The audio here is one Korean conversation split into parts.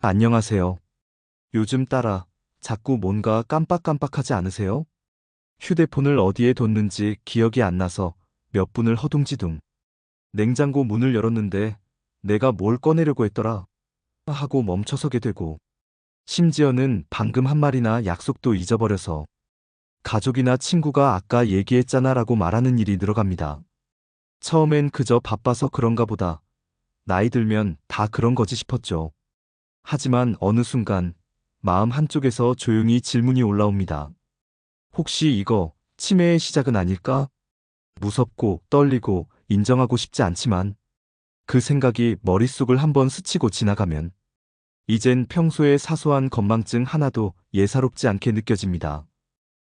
안녕하세요. 요즘 따라 자꾸 뭔가 깜빡깜빡하지 않으세요? 휴대폰을 어디에 뒀는지 기억이 안 나서 몇 분을 허둥지둥. 냉장고 문을 열었는데 내가 뭘 꺼내려고 했더라 하고 멈춰서게 되고, 심지어는 방금 한 말이나 약속도 잊어버려서 가족이나 친구가 아까 얘기했잖아라고 말하는 일이 늘어갑니다. 처음엔 그저 바빠서 그런가 보다. 나이 들면 다 그런 거지 싶었죠. 하지만 어느 순간 마음 한쪽에서 조용히 질문이 올라옵니다. 혹시 이거 치매의 시작은 아닐까? 무섭고 떨리고 인정하고 싶지 않지만 그 생각이 머릿속을 한번 스치고 지나가면 이젠 평소의 사소한 건망증 하나도 예사롭지 않게 느껴집니다.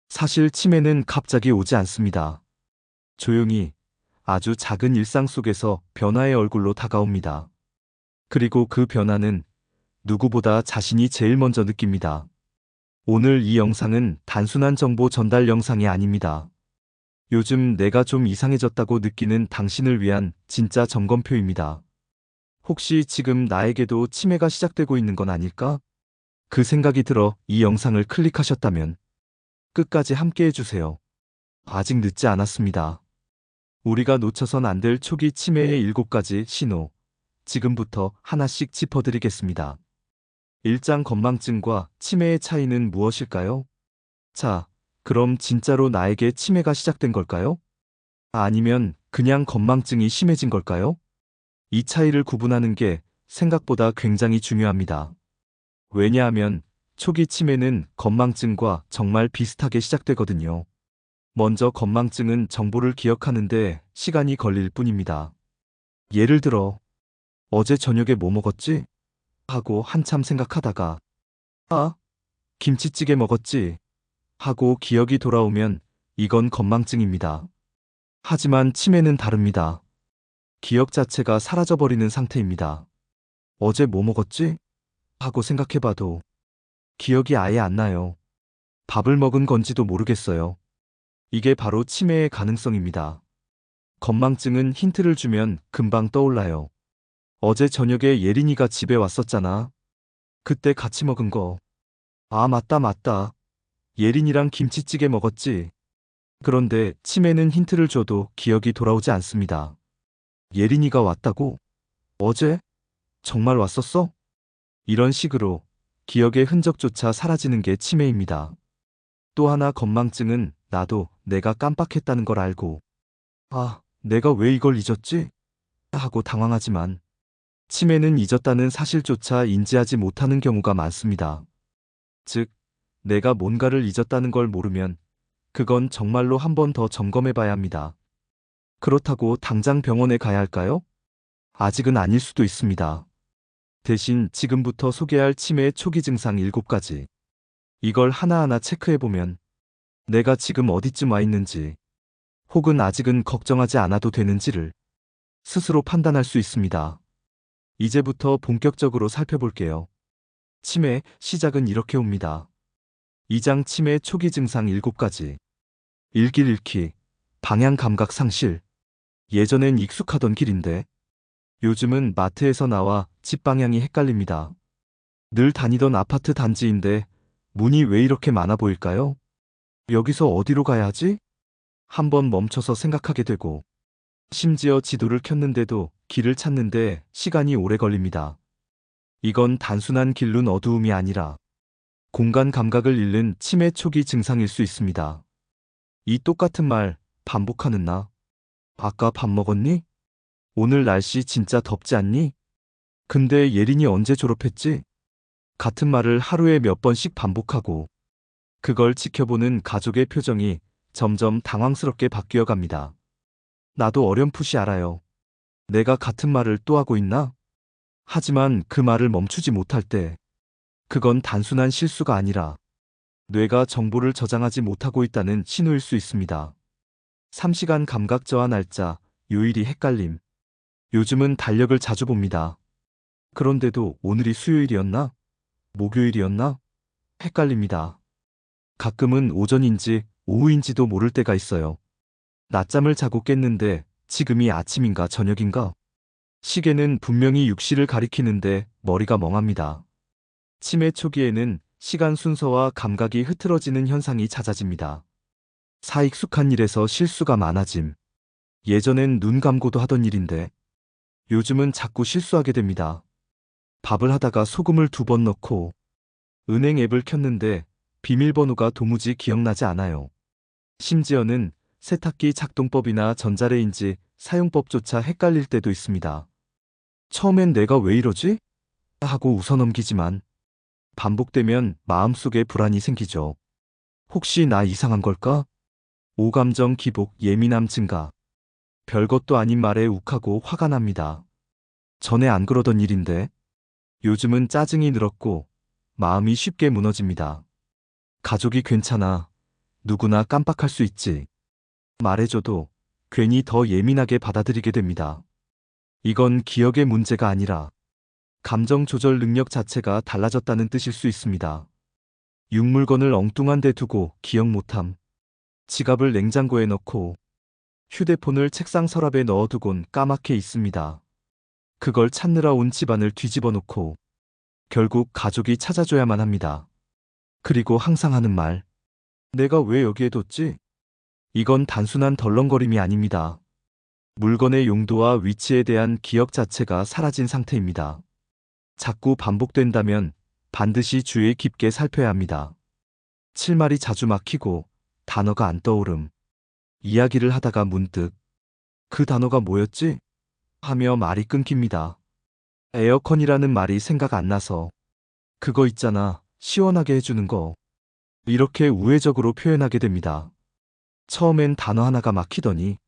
사실 치매는 갑자기 오지 않습니다. 조용히 아주 작은 일상 속에서 변화의 얼굴로 다가옵니다. 그리고 그 변화는 누구보다 자신이 제일 먼저 느낍니다. 오늘 이 영상은 단순한 정보 전달 영상이 아닙니다. 요즘 내가 좀 이상해졌다고 느끼는 당신을 위한 진짜 점검표입니다. 혹시 지금 나에게도 치매가 시작되고 있는 건 아닐까? 그 생각이 들어 이 영상을 클릭하셨다면 끝까지 함께 해주세요. 아직 늦지 않았습니다. 우리가 놓쳐선 안 될 초기 치매의 7가지 신호, 지금부터 하나씩 짚어드리겠습니다. 일장 건망증과 치매의 차이는 무엇일까요? 자, 그럼 진짜로 나에게 치매가 시작된 걸까요? 아니면 그냥 건망증이 심해진 걸까요? 이 차이를 구분하는 게 생각보다 굉장히 중요합니다. 왜냐하면 초기 치매는 건망증과 정말 비슷하게 시작되거든요. 먼저 건망증은 정보를 기억하는데 시간이 걸릴 뿐입니다. 예를 들어, 어제 저녁에 뭐 먹었지? 하고 한참 생각하다가, 아, 김치찌개 먹었지? 하고 기억이 돌아오면 이건 건망증입니다. 하지만 치매는 다릅니다. 기억 자체가 사라져버리는 상태입니다. 어제 뭐 먹었지? 하고 생각해봐도 기억이 아예 안 나요. 밥을 먹은 건지도 모르겠어요. 이게 바로 치매의 가능성입니다. 건망증은 힌트를 주면 금방 떠올라요. 어제 저녁에 예린이가 집에 왔었잖아. 그때 같이 먹은 거. 아, 맞다, 맞다. 예린이랑 김치찌개 먹었지. 그런데 치매는 힌트를 줘도 기억이 돌아오지 않습니다. 예린이가 왔다고? 어제? 정말 왔었어? 이런 식으로 기억의 흔적조차 사라지는 게 치매입니다. 또 하나 건망증은 나도 내가 깜빡했다는 걸 알고, 아, 내가 왜 이걸 잊었지? 하고 당황하지만 치매는 잊었다는 사실조차 인지하지 못하는 경우가 많습니다. 즉, 내가 뭔가를 잊었다는 걸 모르면 그건 정말로 한 번 더 점검해 봐야 합니다. 그렇다고 당장 병원에 가야 할까요? 아직은 아닐 수도 있습니다. 대신 지금부터 소개할 치매의 초기 증상 7가지. 이걸 하나하나 체크해보면 내가 지금 어디쯤 와 있는지, 혹은 아직은 걱정하지 않아도 되는지를 스스로 판단할 수 있습니다. 이제부터 본격적으로 살펴볼게요. 치매 시작은 이렇게 옵니다. 2장 치매 초기 증상 7가지. 일길 잃기, 방향 감각 상실. 예전엔 익숙하던 길인데 요즘은 마트에서 나와 집 방향이 헷갈립니다. 늘 다니던 아파트 단지인데 문이 왜 이렇게 많아 보일까요? 여기서 어디로 가야 하지? 한번 멈춰서 생각하게 되고, 심지어 지도를 켰는데도 길을 찾는데 시간이 오래 걸립니다. 이건 단순한 길눈 어두움이 아니라 공간 감각을 잃는 치매 초기 증상일 수 있습니다. 이 똑같은 말 반복하는 나. 아까 밥 먹었니? 오늘 날씨 진짜 덥지 않니? 근데 예린이 언제 졸업했지? 같은 말을 하루에 몇 번씩 반복하고 그걸 지켜보는 가족의 표정이 점점 당황스럽게 바뀌어 갑니다. 나도 어렴풋이 알아요. 내가 같은 말을 또 하고 있나? 하지만 그 말을 멈추지 못할 때 그건 단순한 실수가 아니라 뇌가 정보를 저장하지 못하고 있다는 신호일 수 있습니다. 3시간 감각 저하 날짜, 요일이 헷갈림. 요즘은 달력을 자주 봅니다. 그런데도 오늘이 수요일이었나? 목요일이었나? 헷갈립니다. 가끔은 오전인지 오후인지도 모를 때가 있어요. 낮잠을 자고 깼는데 지금이 아침인가 저녁인가? 시계는 분명히 6시를 가리키는데 머리가 멍합니다. 치매 초기에는 시간 순서와 감각이 흐트러지는 현상이 잦아집니다. 사익숙한 일에서 실수가 많아짐. 예전엔 눈 감고도 하던 일인데 요즘은 자꾸 실수하게 됩니다. 밥을 하다가 소금을 2번 넣고 은행 앱을 켰는데 비밀번호가 도무지 기억나지 않아요. 심지어는 세탁기 작동법이나 전자레인지 사용법조차 헷갈릴 때도 있습니다. 처음엔 내가 왜 이러지? 하고 웃어넘기지만 반복되면 마음속에 불안이 생기죠. 혹시 나 이상한 걸까? 오감정 기복, 예민함 증가. 별것도 아닌 말에 욱하고 화가 납니다. 전에 안 그러던 일인데 요즘은 짜증이 늘었고 마음이 쉽게 무너집니다. 가족이 괜찮아. 누구나 깜빡할 수 있지. 말해줘도 괜히 더 예민하게 받아들이게 됩니다. 이건 기억의 문제가 아니라 감정 조절 능력 자체가 달라졌다는 뜻일 수 있습니다. 육물건을 엉뚱한 데 두고 기억 못함. 지갑을 냉장고에 넣고 휴대폰을 책상 서랍에 넣어두곤 까맣게 있습니다. 그걸 찾느라 온 집안을 뒤집어 놓고 결국 가족이 찾아줘야만 합니다. 그리고 항상 하는 말. 내가 왜 여기에 뒀지? 이건 단순한 덜렁거림이 아닙니다. 물건의 용도와 위치에 대한 기억 자체가 사라진 상태입니다. 자꾸 반복된다면 반드시 주의 깊게 살펴야 합니다. 칠말이 자주 막히고 단어가 안 떠오름. 이야기를 하다가 문득 그 단어가 뭐였지? 하며 말이 끊깁니다. 에어컨이라는 말이 생각 안 나서 그거 있잖아, 시원하게 해주는 거. 이렇게 우회적으로 표현하게 됩니다. 처음엔 단어 하나가 막히더니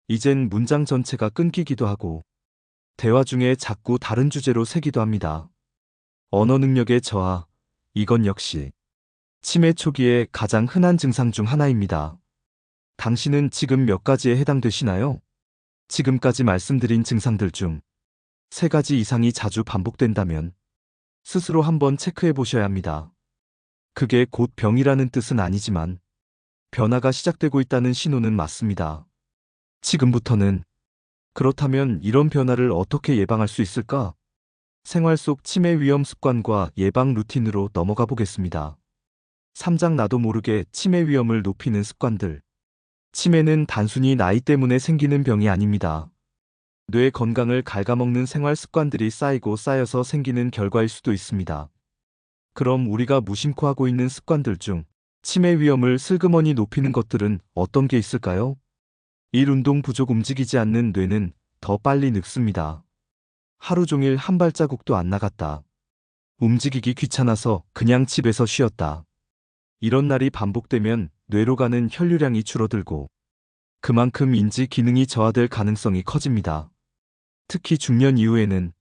이젠 문장 전체가 끊기기도 하고 대화 중에 자꾸 다른 주제로 새기도 합니다. 언어 능력의 저하, 이건 역시 치매 초기의 가장 흔한 증상 중 하나입니다. 당신은 지금 몇 가지에 해당되시나요? 지금까지 말씀드린 증상들 중 3가지 이상이 자주 반복된다면 스스로 한번 체크해 보셔야 합니다. 그게 곧 병이라는 뜻은 아니지만 변화가 시작되고 있다는 신호는 맞습니다. 지금부터는 그렇다면 이런 변화를 어떻게 예방할 수 있을까? 생활 속 치매 위험 습관과 예방 루틴으로 넘어가 보겠습니다. 3장 나도 모르게 치매 위험을 높이는 습관들. 치매는 단순히 나이 때문에 생기는 병이 아닙니다. 뇌 건강을 갉아먹는 생활 습관들이 쌓이고 쌓여서 생기는 결과일 수도 있습니다. 그럼 우리가 무심코 하고 있는 습관들 중 치매 위험을 슬그머니 높이는 것들은 어떤 게 있을까요? 1. 운동 부족. 움직이지 않는 뇌는 더 빨리 늙습니다. 하루 종일 한 발자국도 안 나갔다. 움직이기 귀찮아서 그냥 집에서 쉬었다. 이런 날이 반복되면 뇌로 가는 혈류량이 줄어들고 그만큼 인지 기능이 저하될 가능성이 커집니다. 특히 중년 이후에는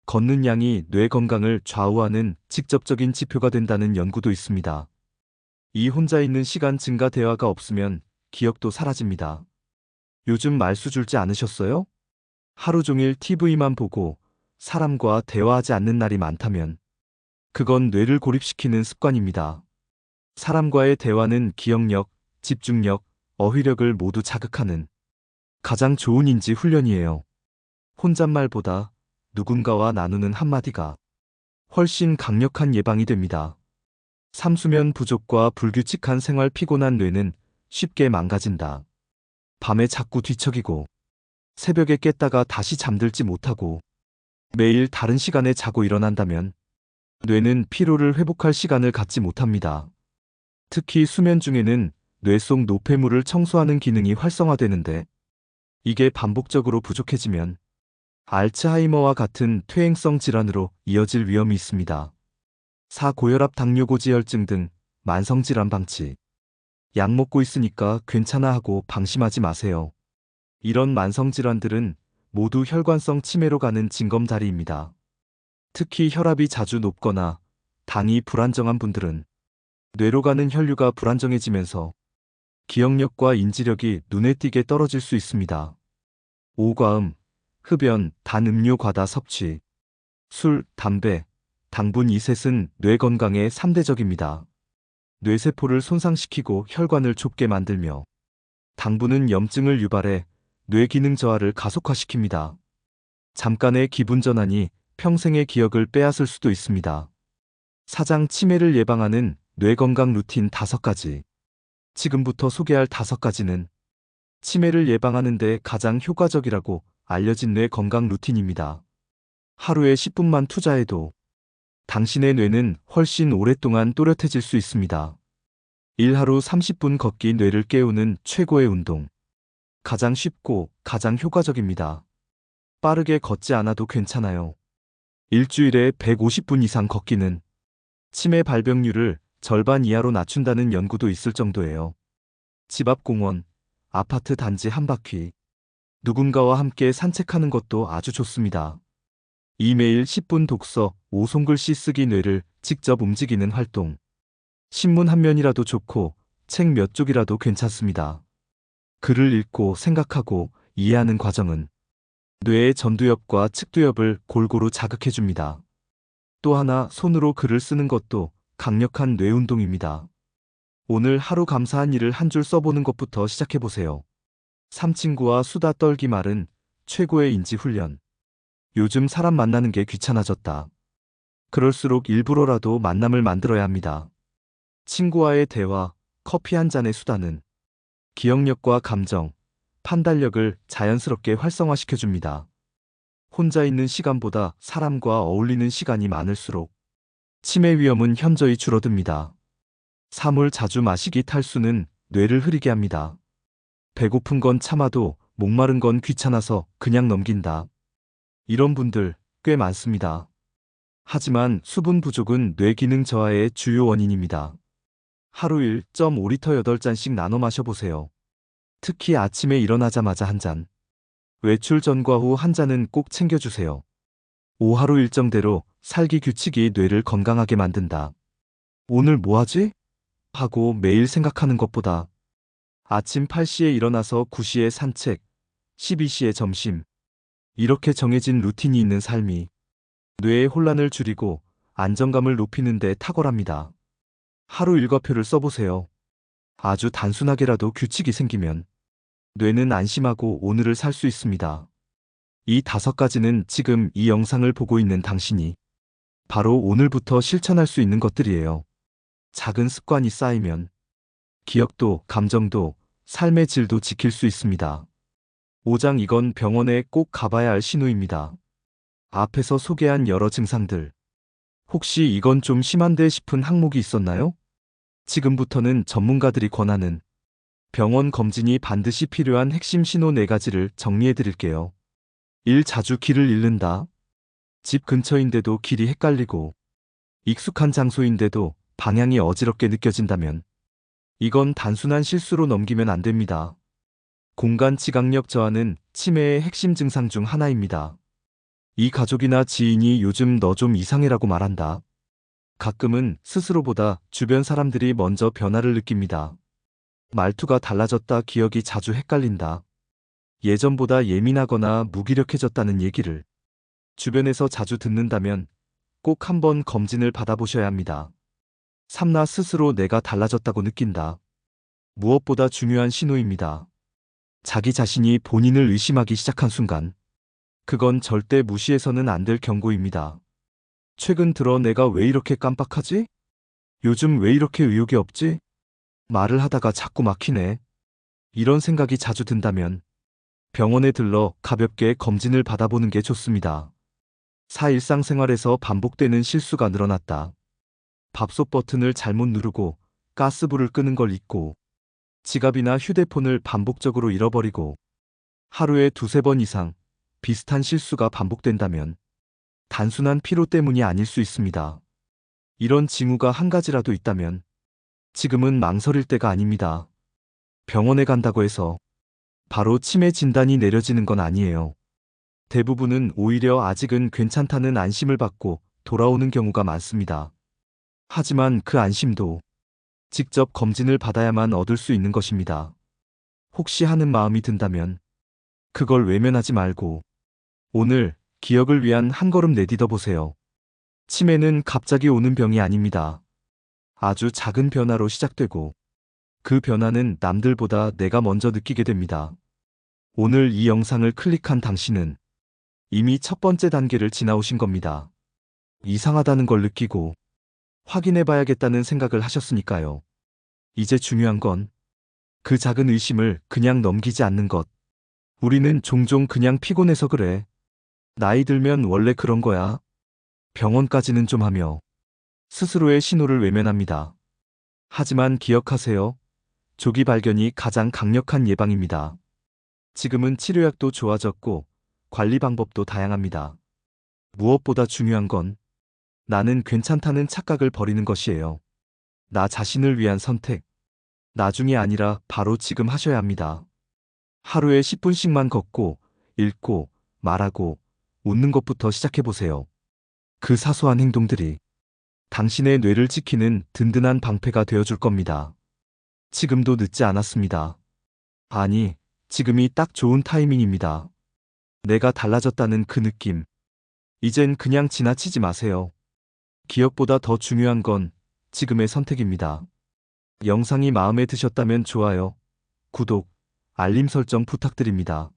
걷는 양이 뇌 건강을 좌우하는 직접적인 지표가 된다는 연구도 있습니다. 이 혼자 있는 시간 증가 대화가 없으면 기억도 사라집니다. 요즘 말수 줄지 않으셨어요? 하루 종일 TV만 보고 사람과 대화하지 않는 날이 많다면 그건 뇌를 고립시키는 습관입니다. 사람과의 대화는 기억력, 집중력, 어휘력을 모두 자극하는 가장 좋은 인지 훈련이에요. 혼잣말보다 누군가와 나누는 한마디가 훨씬 강력한 예방이 됩니다. 삼수면 부족과 불규칙한 생활 피곤한 뇌는 쉽게 망가진다. 밤에 자꾸 뒤척이고 새벽에 깼다가 다시 잠들지 못하고 매일 다른 시간에 자고 일어난다면 뇌는 피로를 회복할 시간을 갖지 못합니다. 특히 수면 중에는 뇌 속 노폐물을 청소하는 기능이 활성화되는데 이게 반복적으로 부족해지면 알츠하이머와 같은 퇴행성 질환으로 이어질 위험이 있습니다. 4. 고혈압, 당뇨, 고지혈증 등 만성질환 방치. 약 먹고 있으니까 괜찮아 하고 방심하지 마세요. 이런 만성질환들은 모두 혈관성 치매로 가는 징검다리입니다. 특히 혈압이 자주 높거나 당이 불안정한 분들은 뇌로 가는 혈류가 불안정해지면서 기억력과 인지력이 눈에 띄게 떨어질 수 있습니다. 5. 과음, 흡연, 단 음료 과다 섭취. 술, 담배, 당분 이 셋은 뇌 건강에 3대적입니다. 뇌세포를 손상시키고 혈관을 좁게 만들며 당분은 염증을 유발해 뇌 기능 저하를 가속화시킵니다. 잠깐의 기분 전환이 평생의 기억을 빼앗을 수도 있습니다. 사장 치매를 예방하는 뇌 건강 루틴 5가지. 지금부터 소개할 5가지는 치매를 예방하는 데 가장 효과적이라고 알려진 뇌 건강 루틴입니다. 하루에 10분만 투자해도 당신의 뇌는 훨씬 오랫동안 또렷해질 수 있습니다. 1. 하루 30분 걷기. 뇌를 깨우는 최고의 운동. 가장 쉽고 가장 효과적입니다. 빠르게 걷지 않아도 괜찮아요. 일주일에 150분 이상 걷기는 치매 발병률을 절반 이하로 낮춘다는 연구도 있을 정도예요. 집 앞 공원, 아파트 단지 한 바퀴, 누군가와 함께 산책하는 것도 아주 좋습니다. 이메일 10분 독서. 손글씨 쓰기. 뇌를 직접 움직이는 활동. 신문 한 면이라도 좋고 책 몇 쪽이라도 괜찮습니다. 글을 읽고 생각하고 이해하는 과정은 뇌의 전두엽과 측두엽을 골고루 자극해줍니다. 또 하나, 손으로 글을 쓰는 것도 강력한 뇌 운동입니다. 오늘 하루 감사한 일을 한 줄 써보는 것부터 시작해보세요. 3. 친구와 수다 떨기. 말은 최고의 인지 훈련. 요즘 사람 만나는 게 귀찮아졌다. 그럴수록 일부러라도 만남을 만들어야 합니다. 친구와의 대화, 커피 한 잔의 수다는 기억력과 감정, 판단력을 자연스럽게 활성화시켜줍니다. 혼자 있는 시간보다 사람과 어울리는 시간이 많을수록 치매 위험은 현저히 줄어듭니다. 3. 물 자주 마시기. 탈수는 뇌를 흐리게 합니다. 배고픈 건 참아도 목마른 건 귀찮아서 그냥 넘긴다. 이런 분들 꽤 많습니다. 하지만 수분 부족은 뇌 기능 저하의 주요 원인입니다. 하루 1.5리터 8잔씩 나눠 마셔보세요. 특히 아침에 일어나자마자 한 잔, 외출 전과 후 한 잔은 꼭 챙겨주세요. 5. 하루 일정대로 살기. 규칙이 뇌를 건강하게 만든다. 오늘 뭐 하지? 하고 매일 생각하는 것보다 아침 8시에 일어나서 9시에 산책, 12시에 점심, 이렇게 정해진 루틴이 있는 삶이 뇌의 혼란을 줄이고 안정감을 높이는 데 탁월합니다. 하루 일과표를 써보세요. 아주 단순하게라도 규칙이 생기면 뇌는 안심하고 오늘을 살 수 있습니다. 이 5가지는 지금 이 영상을 보고 있는 당신이 바로 오늘부터 실천할 수 있는 것들이에요. 작은 습관이 쌓이면 기억도, 감정도, 삶의 질도 지킬 수 있습니다. 5장. 이건 병원에 꼭 가봐야 할 신호입니다. 앞에서 소개한 여러 증상들, 혹시 이건 좀 심한데 싶은 항목이 있었나요? 지금부터는 전문가들이 권하는 병원 검진이 반드시 필요한 핵심 신호 4가지를 정리해 드릴게요. 1. 자주 길을 잃는다. 집 근처인데도 길이 헷갈리고 익숙한 장소인데도 방향이 어지럽게 느껴진다면 이건 단순한 실수로 넘기면 안 됩니다. 공간 지각력 저하는 치매의 핵심 증상 중 하나입니다. 이 가족이나 지인이 요즘 너 좀 이상해라고 말한다. 가끔은 스스로보다 주변 사람들이 먼저 변화를 느낍니다. 말투가 달라졌다. 기억이 자주 헷갈린다. 예전보다 예민하거나 무기력해졌다는 얘기를 주변에서 자주 듣는다면 꼭 한번 검진을 받아보셔야 합니다. 3. 나 스스로 내가 달라졌다고 느낀다. 무엇보다 중요한 신호입니다. 자기 자신이 본인을 의심하기 시작한 순간, 그건 절대 무시해서는 안 될 경고입니다. 최근 들어 내가 왜 이렇게 깜빡하지? 요즘 왜 이렇게 의욕이 없지? 말을 하다가 자꾸 막히네. 이런 생각이 자주 든다면 병원에 들러 가볍게 검진을 받아보는 게 좋습니다. 4. 일상생활에서 반복되는 실수가 늘어났다. 밥솥 버튼을 잘못 누르고 가스불을 끄는 걸 잊고 지갑이나 휴대폰을 반복적으로 잃어버리고 하루에 2~3번 이상 비슷한 실수가 반복된다면 단순한 피로 때문이 아닐 수 있습니다. 이런 징후가 한 가지라도 있다면 지금은 망설일 때가 아닙니다. 병원에 간다고 해서 바로 치매 진단이 내려지는 건 아니에요. 대부분은 오히려 아직은 괜찮다는 안심을 받고 돌아오는 경우가 많습니다. 하지만 그 안심도 직접 검진을 받아야만 얻을 수 있는 것입니다. 혹시 하는 마음이 든다면 그걸 외면하지 말고 오늘 기억을 위한 한 걸음 내딛어 보세요. 치매는 갑자기 오는 병이 아닙니다. 아주 작은 변화로 시작되고 그 변화는 남들보다 내가 먼저 느끼게 됩니다. 오늘 이 영상을 클릭한 당신은 이미 첫 번째 단계를 지나오신 겁니다. 이상하다는 걸 느끼고 확인해 봐야겠다는 생각을 하셨으니까요. 이제 중요한 건 그 작은 의심을 그냥 넘기지 않는 것. 우리는 종종 그냥 피곤해서 그래. 나이 들면 원래 그런 거야. 병원까지는 좀 하며 스스로의 신호를 외면합니다. 하지만 기억하세요. 조기 발견이 가장 강력한 예방입니다. 지금은 치료약도 좋아졌고 관리 방법도 다양합니다. 무엇보다 중요한 건 나는 괜찮다는 착각을 버리는 것이에요. 나 자신을 위한 선택. 나중이 아니라 바로 지금 하셔야 합니다. 하루에 10분씩만 걷고, 읽고, 말하고, 웃는 것부터 시작해보세요. 그 사소한 행동들이 당신의 뇌를 지키는 든든한 방패가 되어줄 겁니다. 지금도 늦지 않았습니다. 아니, 지금이 딱 좋은 타이밍입니다. 내가 달라졌다는 그 느낌. 이젠 그냥 지나치지 마세요. 기억보다 더 중요한 건 지금의 선택입니다. 영상이 마음에 드셨다면 좋아요, 구독, 알림 설정 부탁드립니다.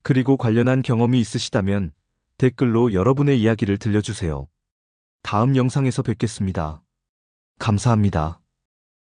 그리고 관련한 경험이 있으시다면 댓글로 여러분의 이야기를 들려주세요. 다음 영상에서 뵙겠습니다. 감사합니다.